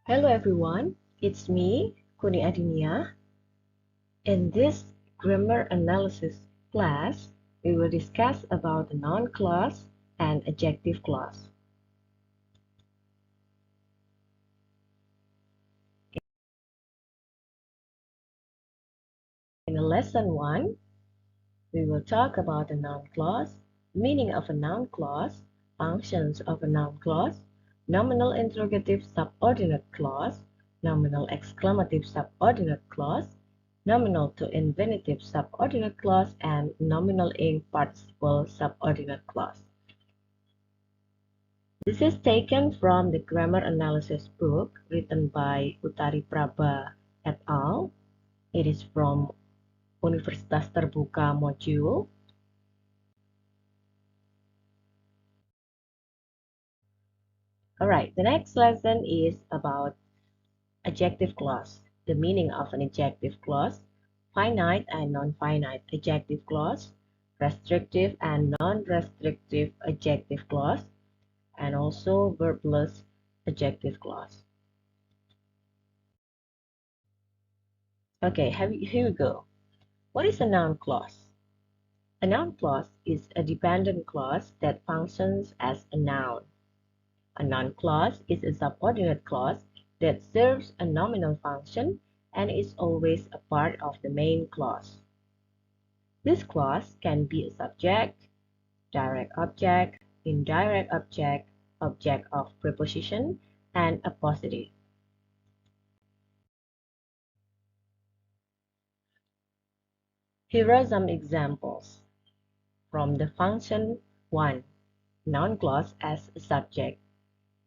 Hello everyone, it's me, Kuni Adiniyah. In this grammar analysis class, we will discuss about the noun clause and adjective clause. In lesson 1, we will talk about the noun clause, meaning of a noun clause, functions of a noun clause, nominal interrogative subordinate clause, nominal exclamative subordinate clause, nominal to infinitive subordinate clause, and nominal imparticiple subordinate clause. This is taken from the grammar analysis book written by Utari Prabha et al. It is from Universitas Terbuka module. Alright, the next lesson is about adjective clause. The meaning of an adjective clause, finite and non-finite adjective clause, restrictive and non-restrictive adjective clause, and also verbless adjective clause. Okay, here we go. What is a noun clause? A noun clause is a dependent clause that functions as a noun. A noun clause is a subordinate clause that serves a nominal function and is always a part of the main clause. This clause can be a subject, direct object, indirect object, object of preposition, and a positive. Here are some examples. From the function 1, noun clause as a subject.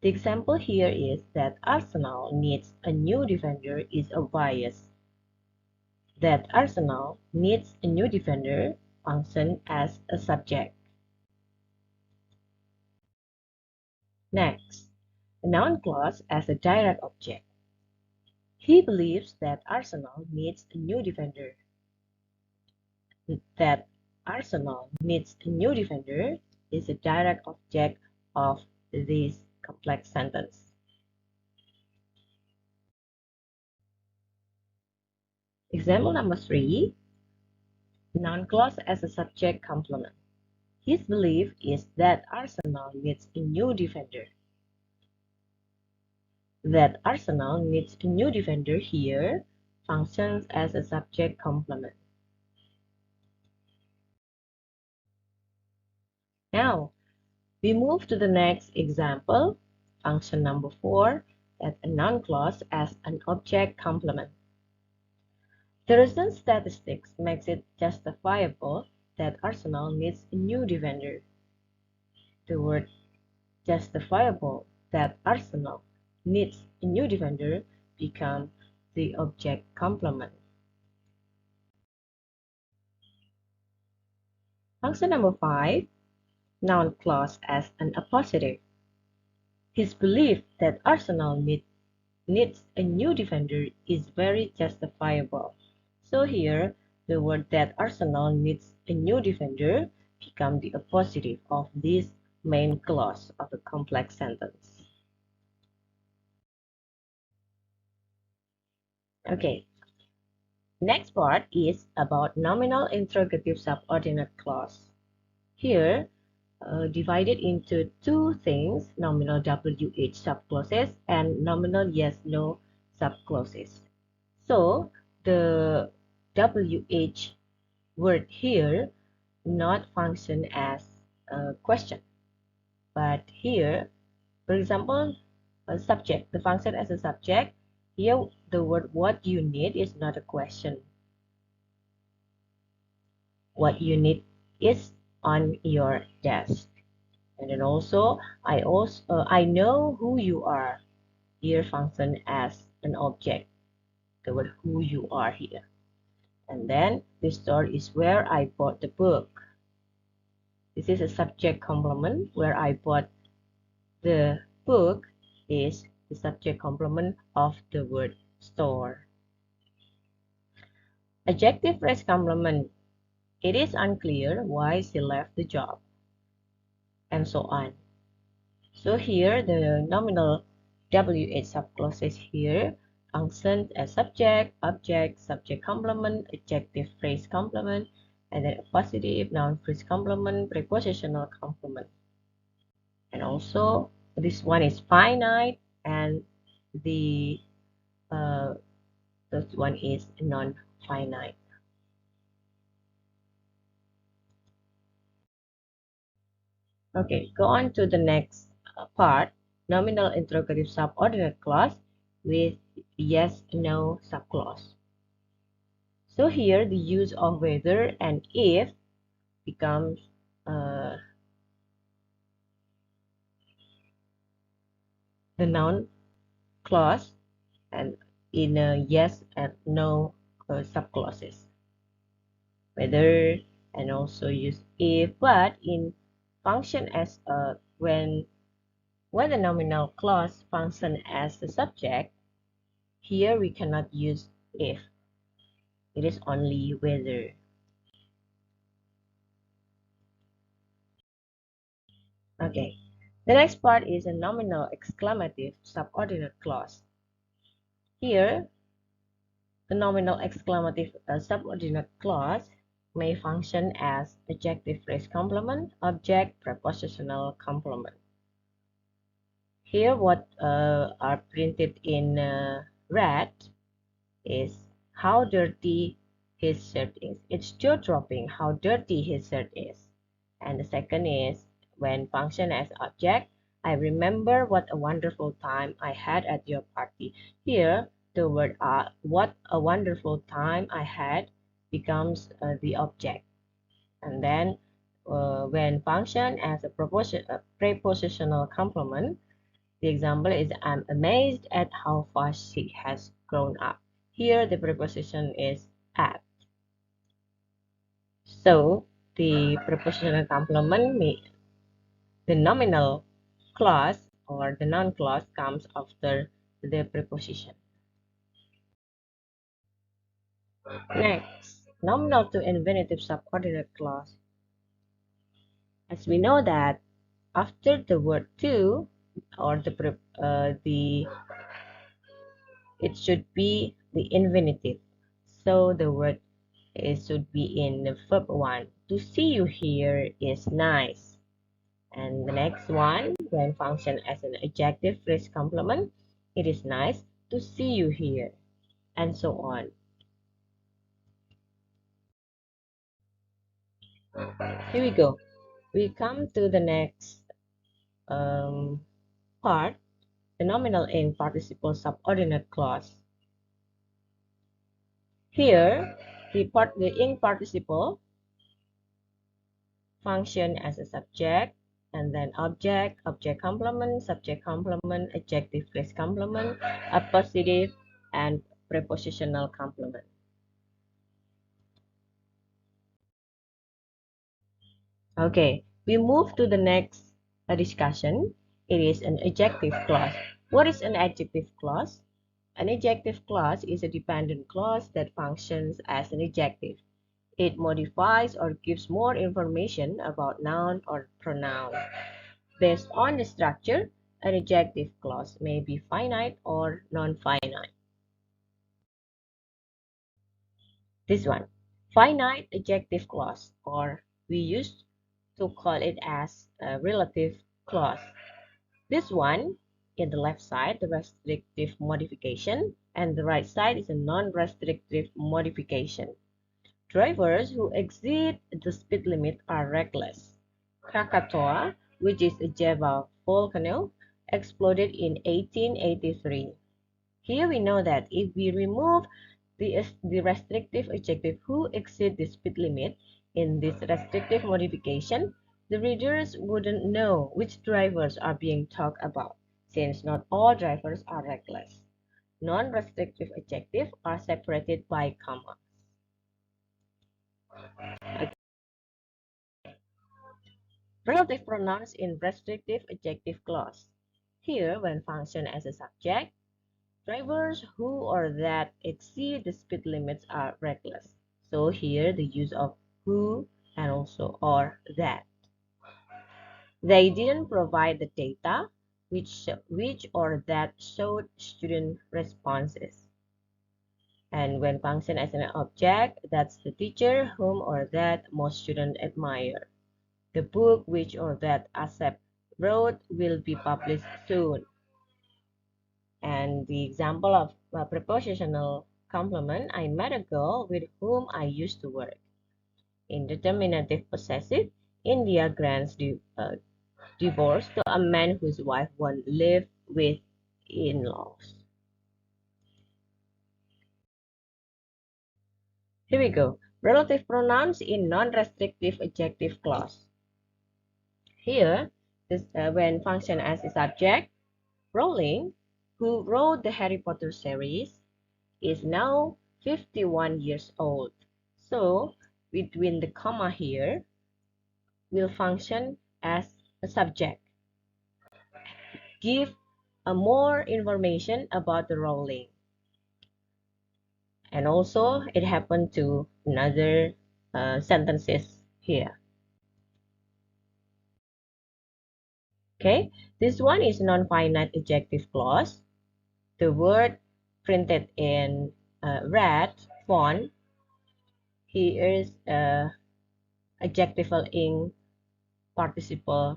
The example here is that Arsenal needs a new defender is obvious. That Arsenal needs a new defender function as a subject. Next, a noun clause as a direct object. He believes that Arsenal needs a new defender. That Arsenal needs a new defender is a direct object of this complex sentence. Example number 3, noun clause as a subject complement. His belief is that Arsenal needs a new defender. That Arsenal needs a new defender here functions as a subject complement. Now, we move to the next example, function number 4, that a noun clause as an object complement. The recent statistics makes it justifiable that Arsenal needs a new defender. The word justifiable that Arsenal needs a new defender become the object complement. Function number 5, noun clause as an appositive. His belief that Arsenal needs a new defender is very justifiable. So here, the word that Arsenal needs a new defender become the appositive of this main clause of a complex sentence. Okay, next part is about nominal interrogative subordinate clause. Here, divided into two things, nominal WH subclauses and nominal yes-no subclauses. So, the WH word here not function as a question, but here, for example, a subject, the function as a subject, here the word what you need is not a question. What you need is on your desk. And then also, I know who you are. Here function as an object. The word who you are here. And then the store is where I bought the book. This is a subject complement. Where I bought the book is the subject complement of the word store. Adjective phrase complement. It is unclear why she left the job. And so on. So here the nominal WH subclauses here functions as subject, object, subject complement, adjective phrase complement, and then appositive, noun phrase complement, prepositional complement. And also this one is finite, and the this one is non-finite. Okay, go on to the next part, nominal interrogative subordinate clause with yes, no subclause. So here the use of whether and if becomes the noun clause, and in a yes and no subclauses. Whether and also use if, but in function as when the nominal clause function as the subject, here we cannot use if. It is only whether. Okay. The next part is a nominal exclamative subordinate clause. Here, the nominal exclamative subordinate clause may function as adjective phrase complement, object, prepositional complement. Here, what are printed in red is how dirty his shirt is. It's jaw-dropping how dirty his shirt is. And the second is when function as object. I remember what a wonderful time I had at your party. Here, the word what a wonderful time I had becomes the object. And then when function as a prepositional complement, the example is I'm amazed at how fast she has grown up. Here the preposition is at. So the prepositional complement, the nominal clause or the noun clause comes after the preposition. Next, nominal to infinitive subordinate clause. As we know that after the word to or the it should be the infinitive. So the word should be in the verb 1. To see you here is nice. And the next one, when function as an adjective phrase complement, it is nice to see you here, and so on. Here we go. We come to the next part, the nominal in participle subordinate clause. Here, the in participle function as a subject, and then object, object complement, subject complement, adjective phrase complement, appositive, and prepositional complement. Okay, we move to the next discussion. It is an adjective clause. What is an adjective clause? An adjective clause is a dependent clause that functions as an adjective. It modifies or gives more information about noun or pronoun. Based on the structure, an adjective clause may be finite or non-finite. This one, finite adjective clause, or we used to call it as a relative clause. This one, in the left side, the restrictive modification, and the right side is a non-restrictive modification. Drivers who exceed the speed limit are reckless. Krakatoa, which is a Java volcano, exploded in 1883. Here we know that if we remove the restrictive adjective who exceed the speed limit in this restrictive modification, the readers wouldn't know which drivers are being talked about, since not all drivers are reckless. Non-restrictive adjectives are separated by commas. Okay. Relative pronouns in restrictive adjective clause. Here, when function as a subject, drivers who or that exceed the speed limits are reckless. So here the use of who and also or that. They didn't provide the data. which or that showed student responses. And when function as an object, that's the teacher whom or that most students admire. The book which or that Asep wrote will be published soon. And the example of a prepositional complement, I met a girl with whom I used to work. Indeterminative possessive, India grants divorce to a man whose wife won't live with in-laws. Here we go. Relative pronouns in non-restrictive adjective clause. Here, when function as a subject, Rowling, who wrote the Harry Potter series, is now 51 years old. So, between the comma here, will function as a subject. Give more information about the Rowling. And also, it happened to another sentences here. Okay, this one is non-finite adjective clause. The word printed in red font here is adjectival in participle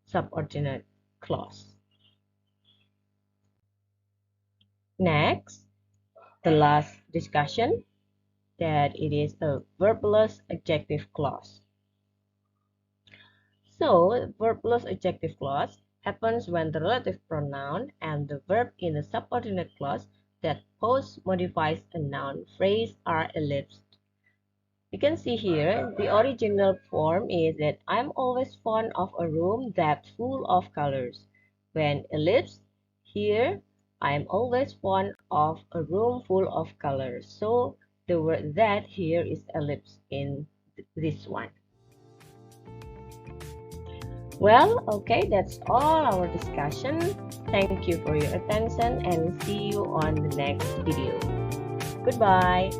subordinate clause. Next, the last discussion, that it is a verbless adjective clause. So, verbless adjective clause happens when the relative pronoun and the verb in the subordinate clause that post modifies a noun phrase are ellipsed. You can see here, the original form is that I'm always fond of a room that's full of colors. When ellipsed, here, I'm always fond of a room full of colors. So, the word that here is ellipsed in this one. Well, okay, that's all our discussion. Thank you for your attention and see you on the next video. Goodbye.